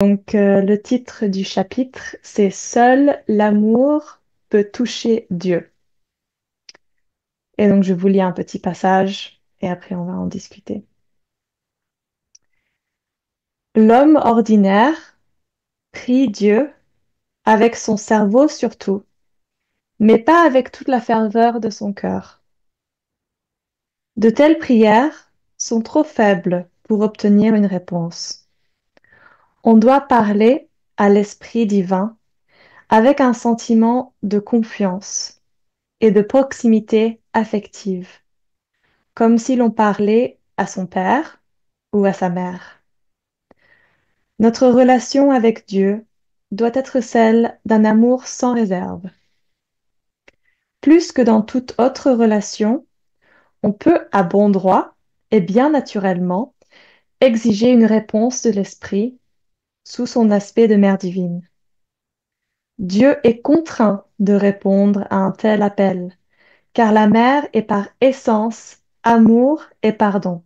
Le titre du chapitre, c'est Seul l'amour peut toucher Dieu. Et donc, je vous lis un petit passage et après, on va en discuter. L'homme ordinaire prie Dieu avec son cerveau surtout, mais pas avec toute la ferveur de son cœur. De telles prières sont trop faibles pour obtenir une réponse. On doit parler à l'Esprit divin avec un sentiment de confiance et de proximité affective, comme si l'on parlait à son père ou à sa mère. Notre relation avec Dieu doit être celle d'un amour sans réserve. Plus que dans toute autre relation, on peut à bon droit et bien naturellement exiger une réponse de l'Esprit sous son aspect de mère divine. Dieu est contraint de répondre à un tel appel, car la mère est par essence amour et pardon.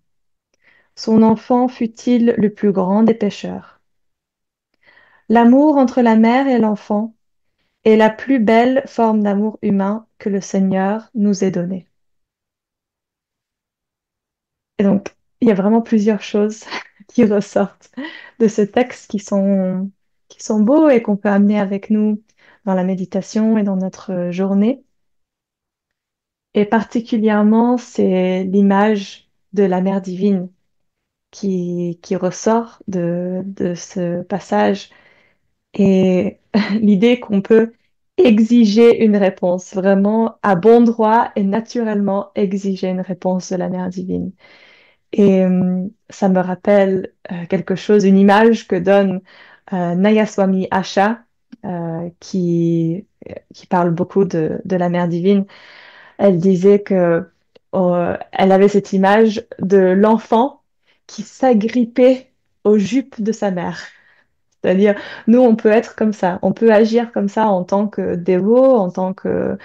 Son enfant fut-il le plus grand des pécheurs. L'amour entre la mère et l'enfant est la plus belle forme d'amour humain que le Seigneur nous ait donnée. Et donc, il y a vraiment plusieurs choses qui ressortent de ce texte qui sont beaux et qu'on peut amener avec nous dans la méditation et dans notre journée. Et particulièrement, c'est l'image de la Mère divine qui ressort de ce passage et l'idée qu'on peut exiger une réponse, vraiment à bon droit et naturellement exiger une réponse de la Mère divine. Et ça me rappelle quelque chose, une image que donne Nayaswami Asha, qui parle beaucoup de la Mère divine. Elle disait que elle avait cette image de l'enfant qui s'agrippait aux jupes de sa mère. C'est-à-dire, nous, on peut être comme ça, on peut agir comme ça en tant que dévot, en tant que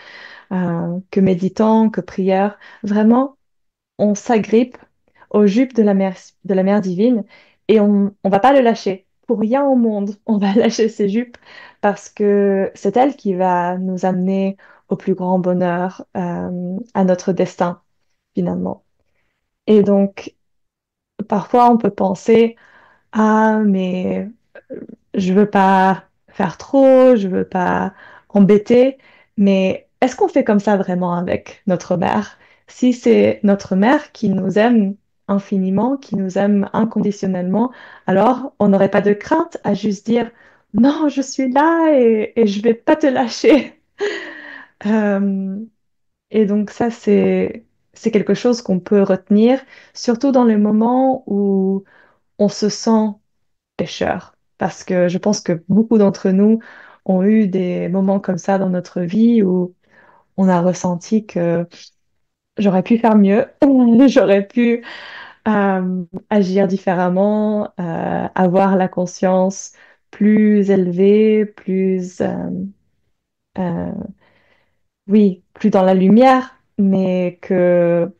méditant, que prieur. Vraiment, on s'agrippe aux jupes de la mère divine et on va pas le lâcher. Pour rien au monde, on va lâcher ses jupes parce que c'est elle qui va nous amener au plus grand bonheur, à notre destin, finalement. Et donc, parfois, on peut penser, ah, mais je veux pas faire trop, je veux pas embêter, mais est-ce qu'on fait comme ça vraiment avec notre mère? Si c'est notre mère qui nous aime infiniment, qui nous aime inconditionnellement, alors on n'aurait pas de crainte à juste dire non, je suis là et je vais pas te lâcher. Euh, et donc ça, c'est quelque chose qu'on peut retenir, surtout dans les moments où on se sent pécheur. Parce que je pense que beaucoup d'entre nous ont eu des moments comme ça dans notre vie où on a ressenti que j'aurais pu faire mieux, j'aurais pu agir différemment, avoir la conscience plus élevée, euh, oui, plus dans la lumière, mais que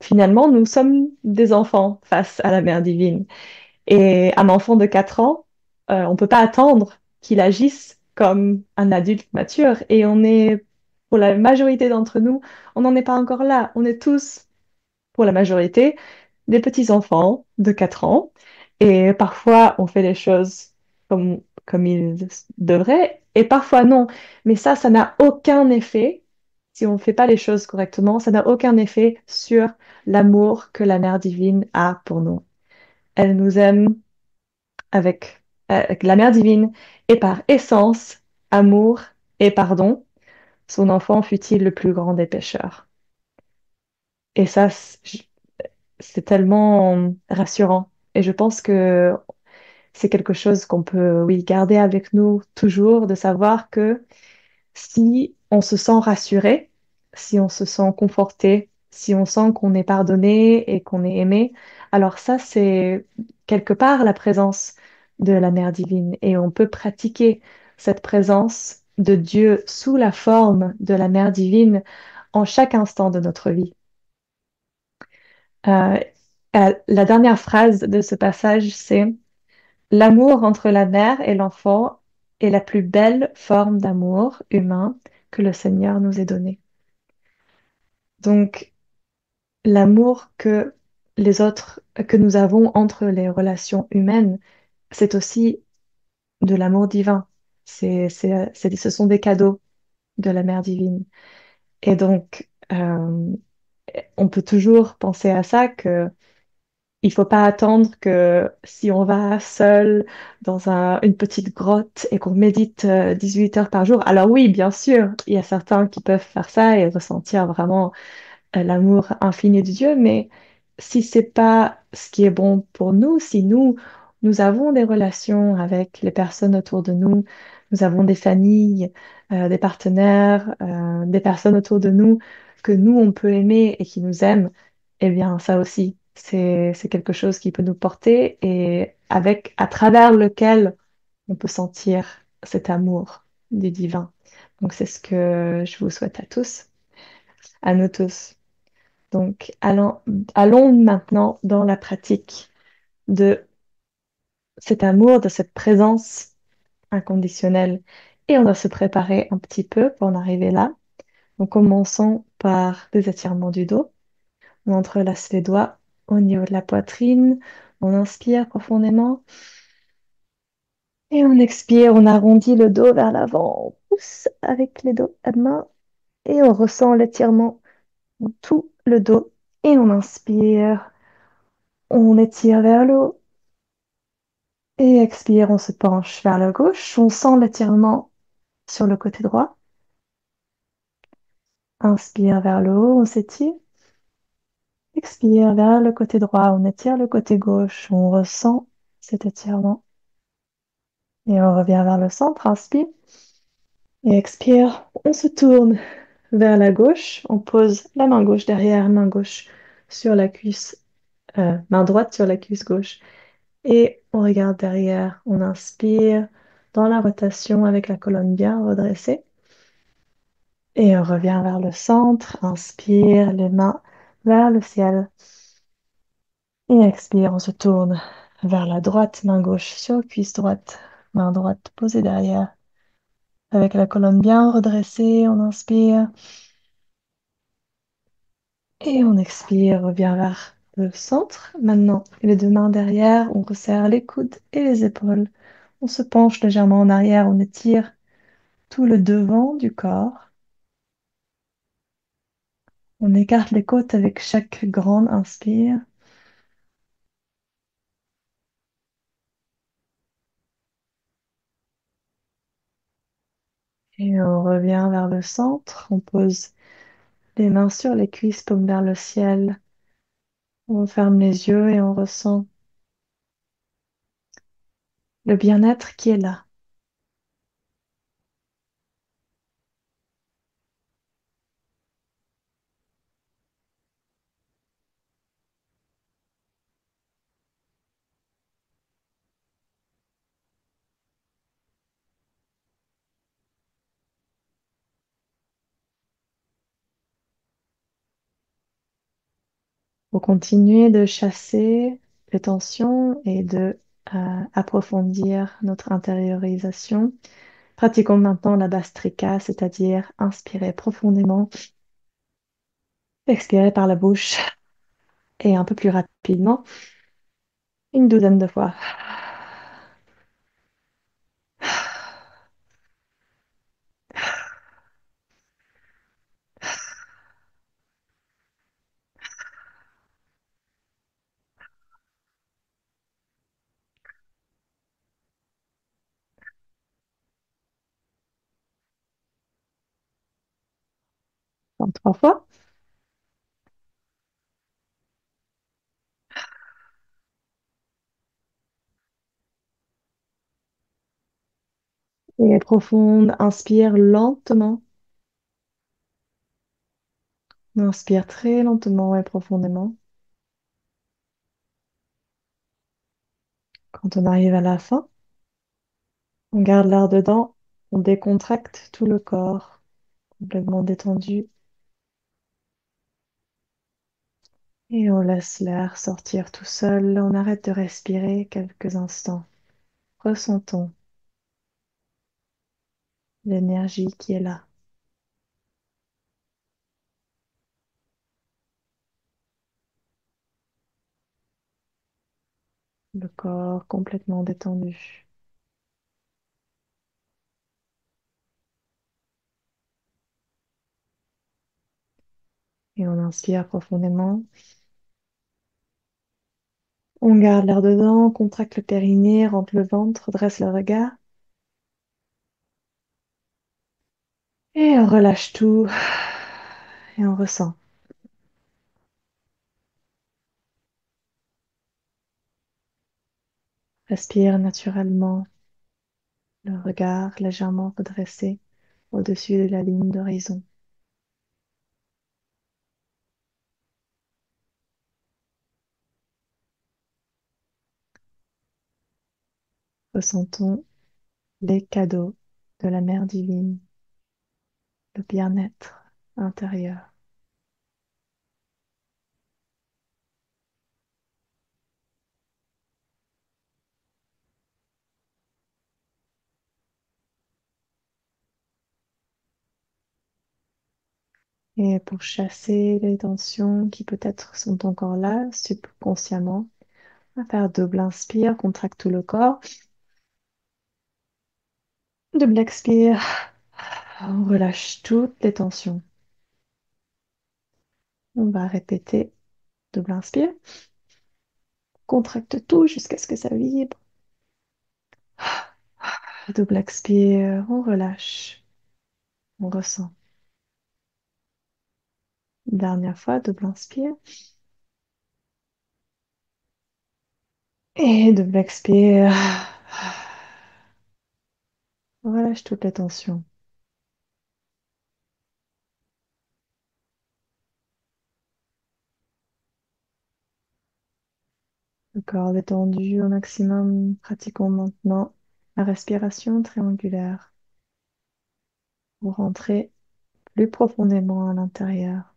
finalement nous sommes des enfants face à la mère divine. Et un enfant de 4 ans, on ne peut pas attendre qu'il agisse comme un adulte mature. Et on est, pour la majorité d'entre nous, on n'en est pas encore là. On est tous, pour la majorité, des petits-enfants de 4 ans. Et parfois, on fait les choses comme ils devraient, et parfois non. Mais ça n'a aucun effet. Si on ne fait pas les choses correctement, ça n'a aucun effet sur l'amour que la Mère divine a pour nous. Elle nous aime avec la Mère divine et par essence, amour et pardon, son enfant fut-il le plus grand des pécheurs. Et ça, c'est tellement rassurant. Et je pense que c'est quelque chose qu'on peut, oui, garder avec nous toujours, de savoir que si on se sent rassuré, si on se sent conforté, si on sent qu'on est pardonné et qu'on est aimé, alors ça, c'est quelque part la présence de la Mère divine. Et on peut pratiquer cette présence de Dieu sous la forme de la Mère divine en chaque instant de notre vie. Euh, la dernière phrase de ce passage, c'est: l'amour entre la mère et l'enfant est la plus belle forme d'amour humain que le Seigneur nous ait donné. Donc, l'amour que les autres, que nous avons entre les relations humaines, c'est aussi de l'amour divin. Ce sont des cadeaux de la Mère divine. Et donc, on peut toujours penser à ça, que il faut pas attendre que si on va seul dans une petite grotte et qu'on médite 18 heures par jour. Alors oui, bien sûr, il y a certains qui peuvent faire ça et ressentir vraiment l'amour infini de Dieu, mais si c'est pas ce qui est bon pour nous, si nous avons des relations avec les personnes autour de nous, nous avons des familles, des partenaires, des personnes autour de nous que nous on peut aimer et qui nous aiment, eh bien ça aussi c'est quelque chose qui peut nous porter et avec à travers lequel on peut sentir cet amour du divin. Donc c'est ce que je vous souhaite à tous, à nous tous. Donc, allons maintenant dans la pratique de cet amour, de cette présence inconditionnelle. Et on doit se préparer un petit peu pour en arriver là. Donc, commençons par des étirements du dos. On entrelace les doigts au niveau de la poitrine. On inspire profondément. Et on expire, on arrondit le dos vers l'avant. On pousse avec les dos à main. Et on ressent l'étirement dans tout le dos. Et on inspire. On étire vers le haut. Et expire, on se penche vers la gauche. On sent l'étirement sur le côté droit. Inspire vers le haut, on s'étire. Expire vers le côté droit, on étire le côté gauche. On ressent cet étirement. Et on revient vers le centre. Inspire. Et expire. On se tourne vers la gauche. On pose la main gauche derrière, main gauche sur la cuisse, main droite sur la cuisse gauche. Et on regarde derrière. On inspire dans la rotation avec la colonne bien redressée. Et on revient vers le centre, inspire, les mains vers le ciel. Et expire, on se tourne vers la droite, main gauche sur cuisse droite, main droite posée derrière. Avec la colonne bien redressée, on inspire. Et on expire, revient vers le centre. Maintenant, les deux mains derrière, on resserre les coudes et les épaules. On se penche légèrement en arrière, on étire tout le devant du corps. On écarte les côtes avec chaque grande inspire. Et on revient vers le centre, on pose les mains sur les cuisses, paumes vers le ciel. On ferme les yeux et on ressent le bien-être qui est là. Pour continuer de chasser les tensions et de approfondir notre intériorisation, pratiquons maintenant la Bastrika, c'est-à-dire inspirer profondément, expirer par la bouche et un peu plus rapidement, une douzaine de fois. Donc, trois fois. Et profonde, inspire lentement. On inspire très lentement et profondément. Quand on arrive à la fin, on garde l'air dedans, on décontracte tout le corps, complètement détendu, et on laisse l'air sortir tout seul. On arrête de respirer quelques instants. Ressentons l'énergie qui est là, le corps complètement détendu. Et on inspire profondément. On garde l'air dedans, on contracte le périnée, rentre le ventre, dresse le regard. Et on relâche tout. Et on ressent. Respire naturellement, le regard légèrement redressé au-dessus de la ligne d'horizon. Ressentons les cadeaux de la Mère divine, le bien-être intérieur. Et pour chasser les tensions qui peut-être sont encore là, subconsciemment, on va faire double inspire, contracte tout le corps. Double expire, on relâche toutes les tensions. On va répéter double inspire, contracte tout jusqu'à ce que ça vibre. Double expire, on relâche, on ressent. Dernière fois, double inspire. Et double expire. On relâche toutes les tensions. Le corps détendu au maximum. Pratiquons maintenant la respiration triangulaire pour rentrer plus profondément à l'intérieur.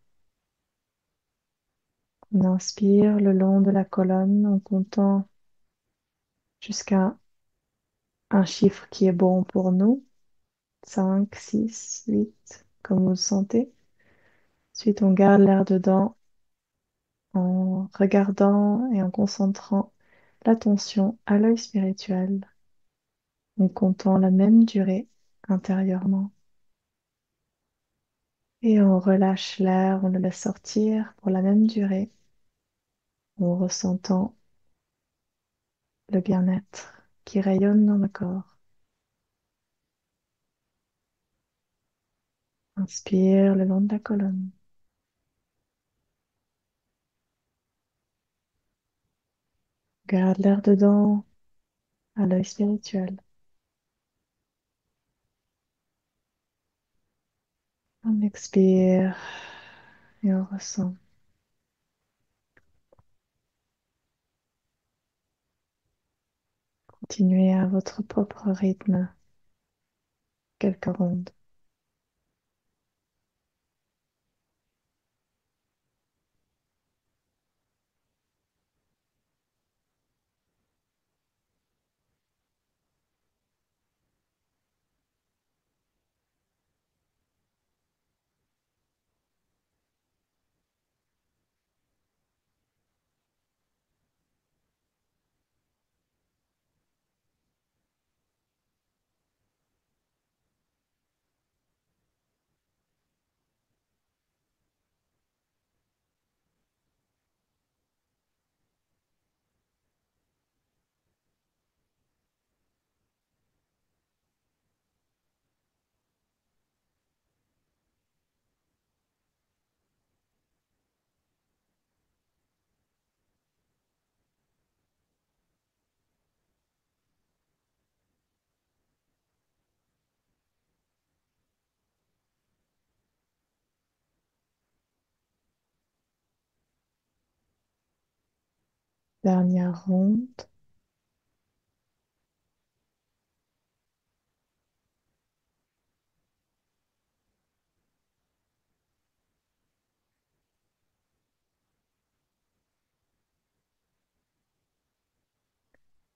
On inspire le long de la colonne en comptant jusqu'à un chiffre qui est bon pour nous. 5, 6, 8, comme vous le sentez. Ensuite, on garde l'air dedans en regardant et en concentrant l'attention à l'œil spirituel, en comptant la même durée intérieurement. Et on relâche l'air, on le laisse sortir pour la même durée, en ressentant le bien-être qui rayonne dans le corps. Inspire le long de la colonne. Garde l'air dedans à l'œil spirituel. On expire et on ressent. Continuez à votre propre rythme, quelques rondes. Dernière ronde.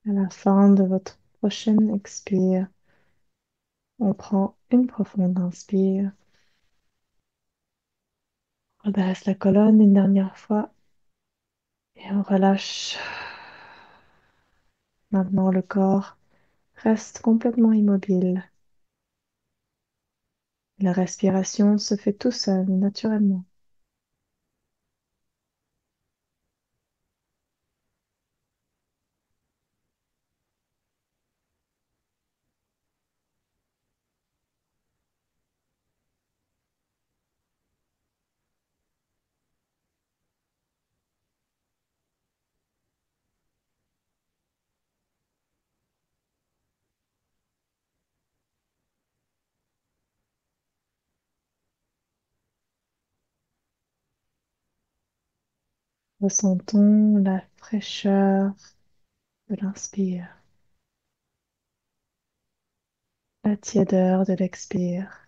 À la fin de votre prochaine expire, on prend une profonde inspire. On redresse la colonne une dernière fois et on relâche. Maintenant, le corps reste complètement immobile. La respiration se fait tout seul, naturellement. Ressentons la fraîcheur de l'inspire, la tiédeur de l'expire.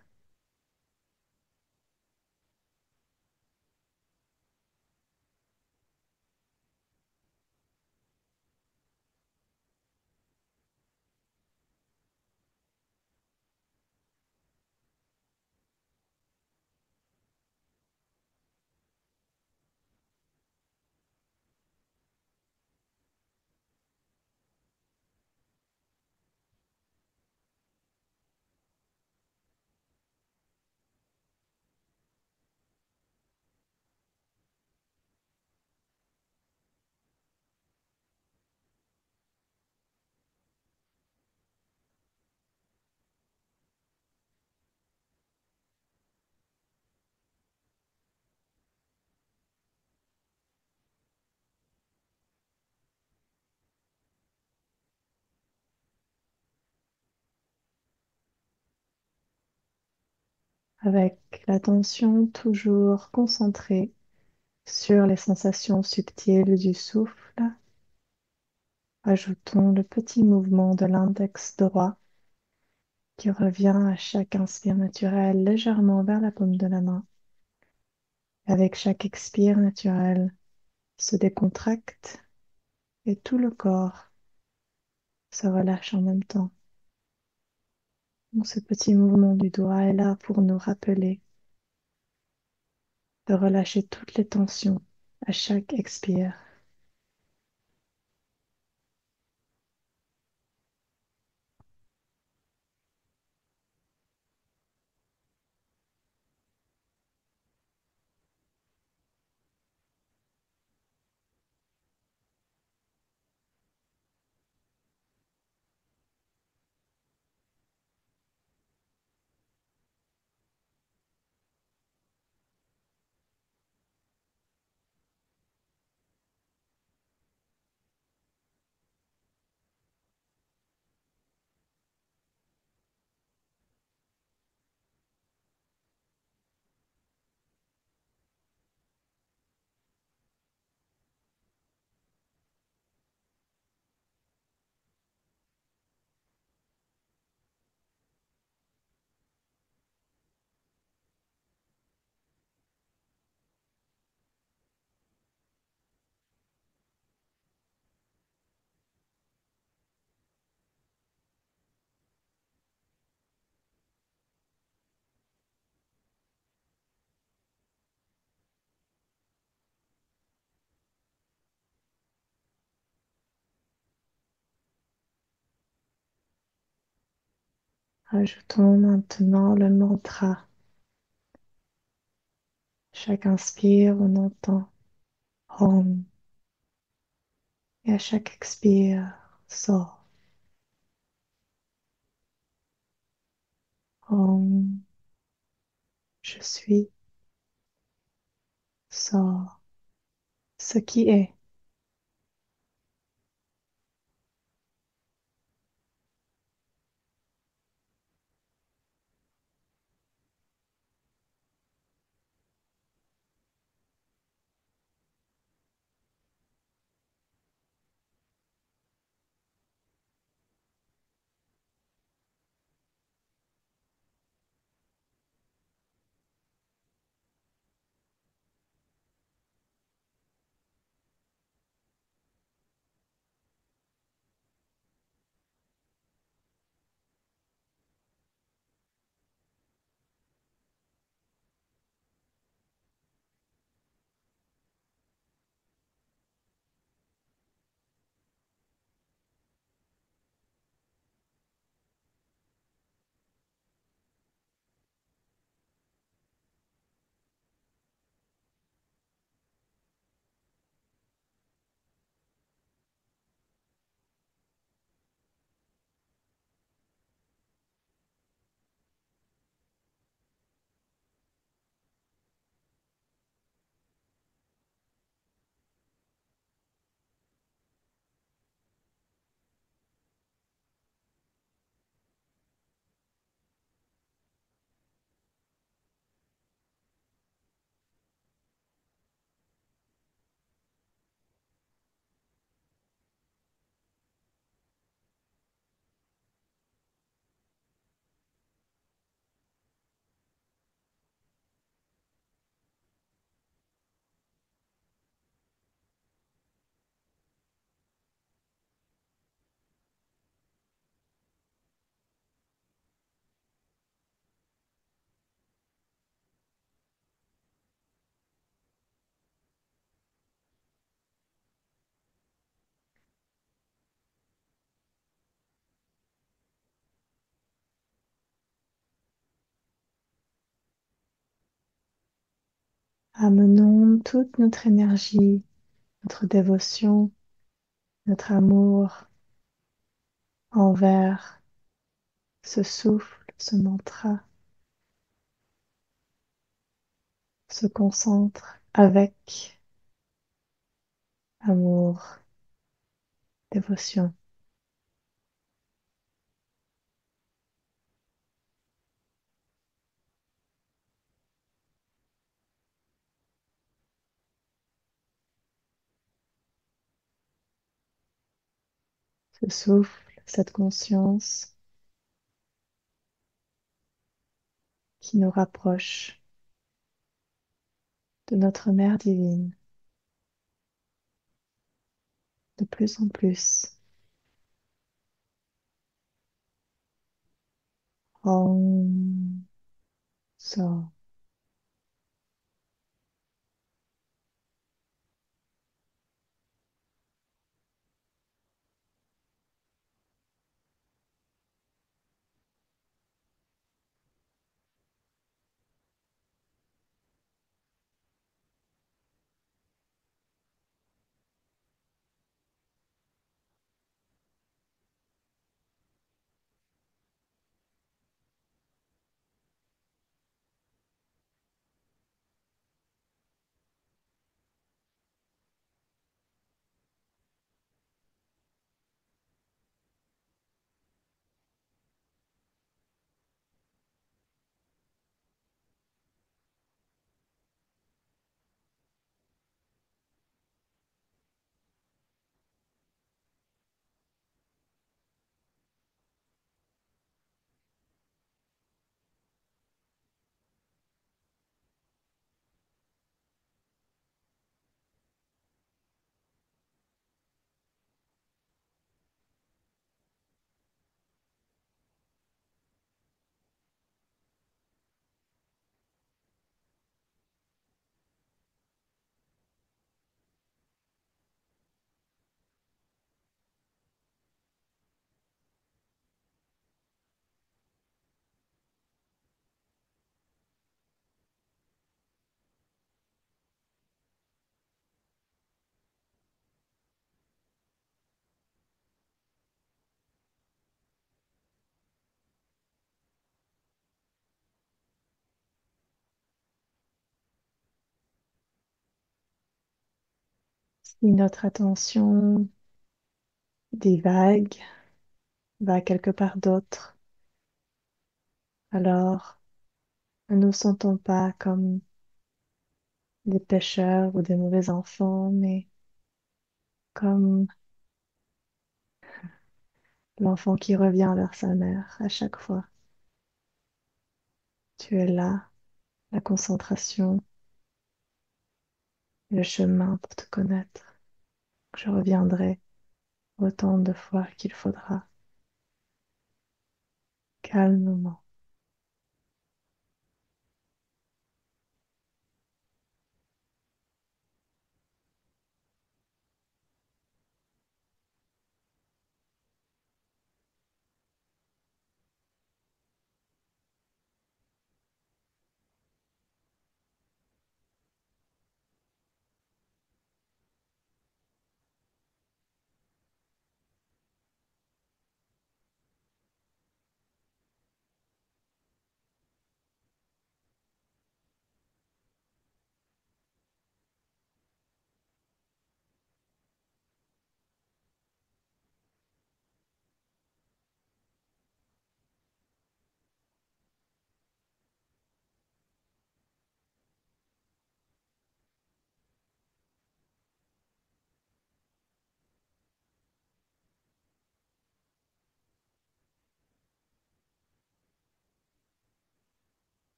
Avec l'attention toujours concentrée sur les sensations subtiles du souffle, ajoutons le petit mouvement de l'index droit qui revient à chaque inspire naturel légèrement vers la paume de la main. Avec chaque expire naturel, se décontracte et tout le corps se relâche en même temps. Donc, ce petit mouvement du doigt est là pour nous rappeler de relâcher toutes les tensions à chaque expire. Ajoutons maintenant le mantra. Chaque inspire, on entend Om. Et à chaque expire, sort. Om. Je suis, sort. Ce qui est. Amenons toute notre énergie, notre dévotion, notre amour envers ce souffle, ce mantra, se concentre avec amour, dévotion, ce souffle, cette conscience qui nous rapproche de notre Mère divine de plus en plus. Om. So. Si notre attention divague, va quelque part d'autre, alors ne nous sentons pas comme des pécheurs ou des mauvais enfants, mais comme l'enfant qui revient vers sa mère à chaque fois. Tu es là, la concentration, le chemin pour te connaître. Je reviendrai autant de fois qu'il faudra, calmement.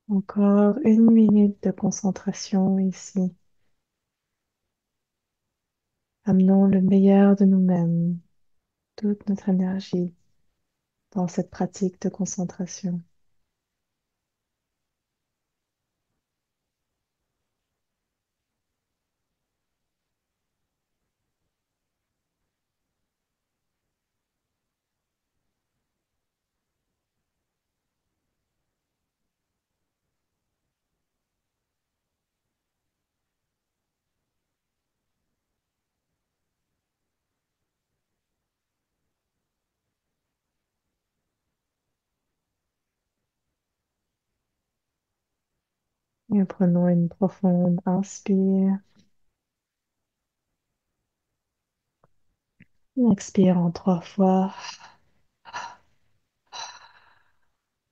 Encore 1 minute de concentration ici. Amenons le meilleur de nous-mêmes, toute notre énergie dans cette pratique de concentration. Et prenons une profonde inspire. Expire en 3 fois.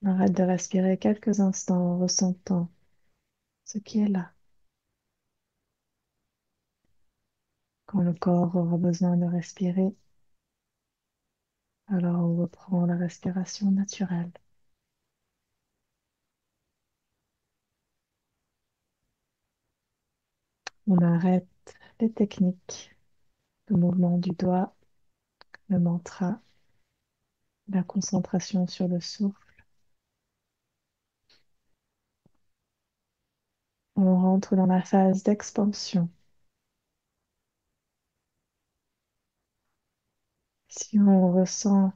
Arrête de respirer quelques instants en ressentant ce qui est là. Quand le corps aura besoin de respirer, alors on reprend la respiration naturelle. On arrête les techniques, le mouvement du doigt, le mantra, la concentration sur le souffle. On rentre dans la phase d'expansion. Si on ressent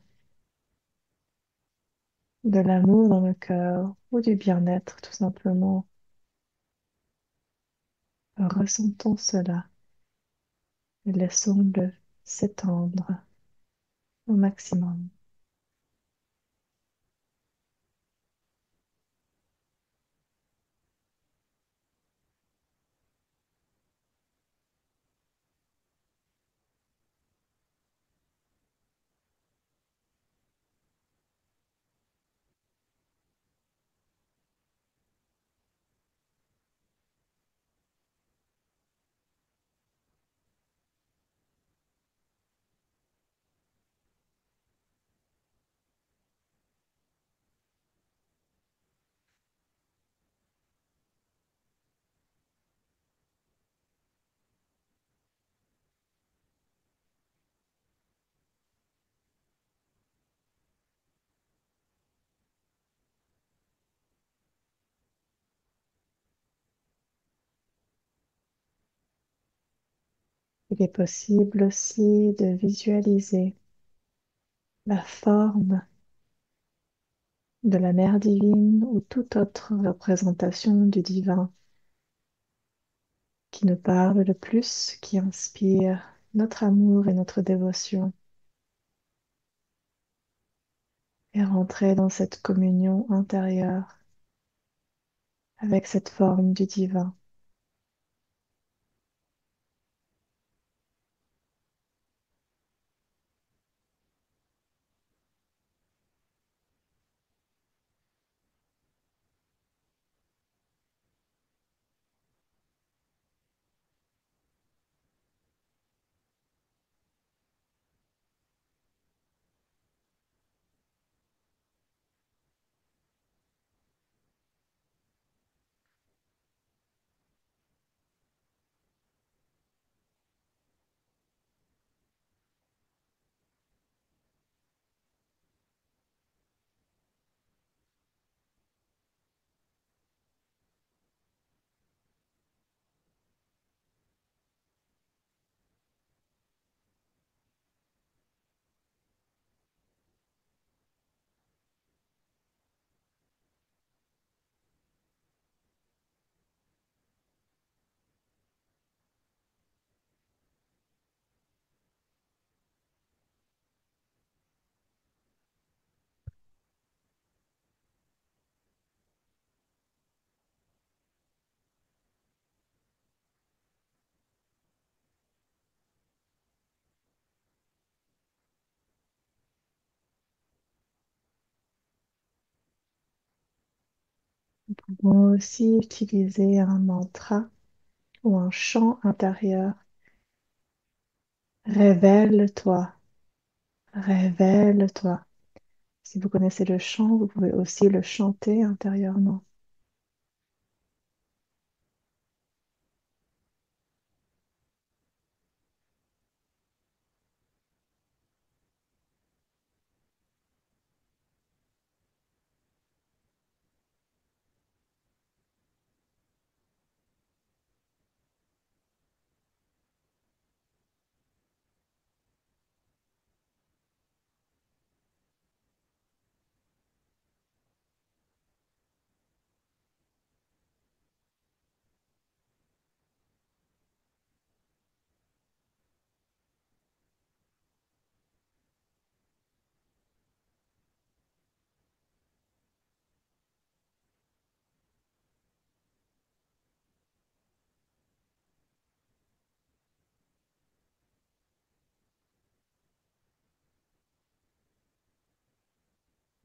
de l'amour dans le cœur ou du bien-être, tout simplement, ressentons cela et laissons-le s'étendre au maximum. Il est possible aussi de visualiser la forme de la mère divine ou toute autre représentation du divin qui nous parle le plus, qui inspire notre amour et notre dévotion, et rentrer dans cette communion intérieure avec cette forme du divin. Nous pouvons aussi utiliser un mantra ou un chant intérieur. Révèle-toi, révèle-toi. Si vous connaissez le chant, vous pouvez aussi le chanter intérieurement.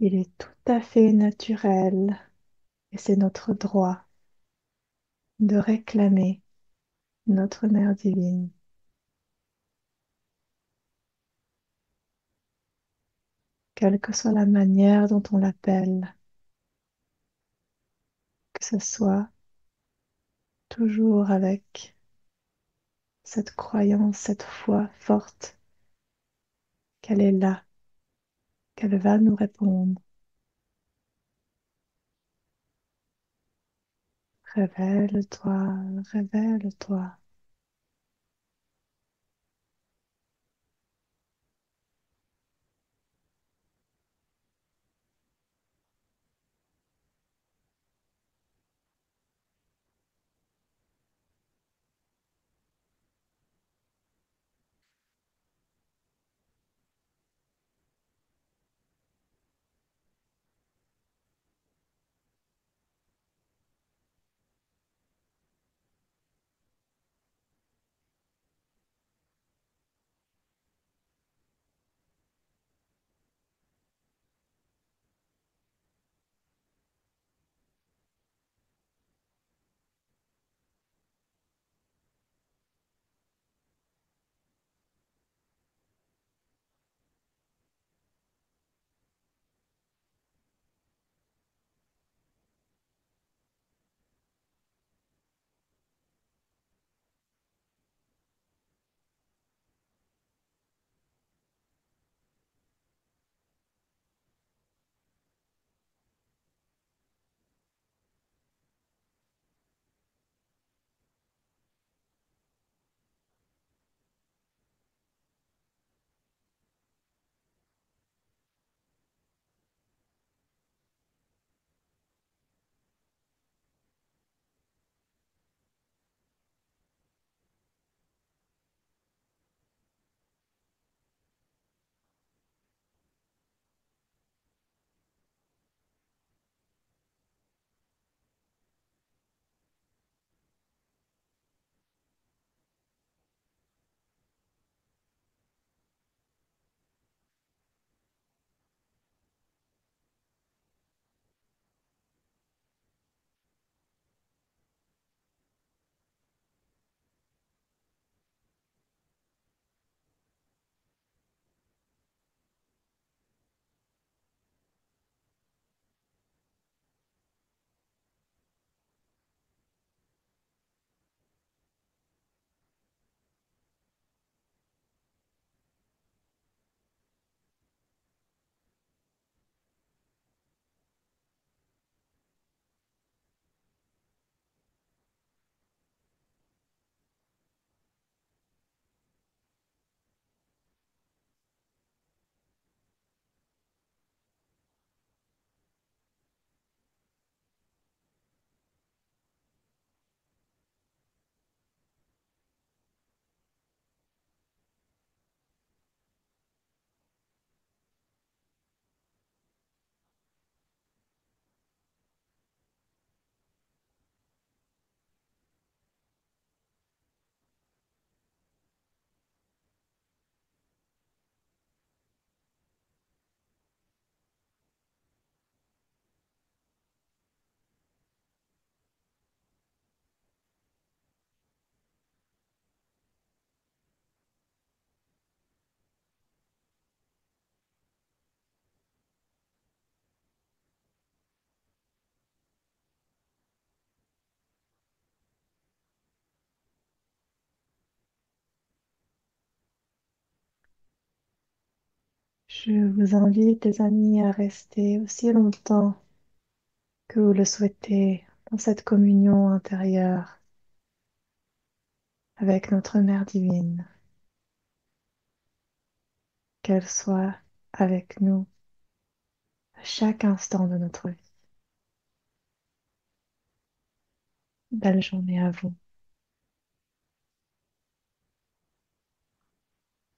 Il est tout à fait naturel et c'est notre droit de réclamer notre mère divine, quelle que soit la manière dont on l'appelle, que ce soit toujours avec cette croyance, cette foi forte qu'elle est là, qu'elle va nous répondre. Révèle-toi, révèle-toi. Je vous invite, les amis, à rester aussi longtemps que vous le souhaitez dans cette communion intérieure avec notre Mère divine, qu'elle soit avec nous à chaque instant de notre vie. Belle journée à vous.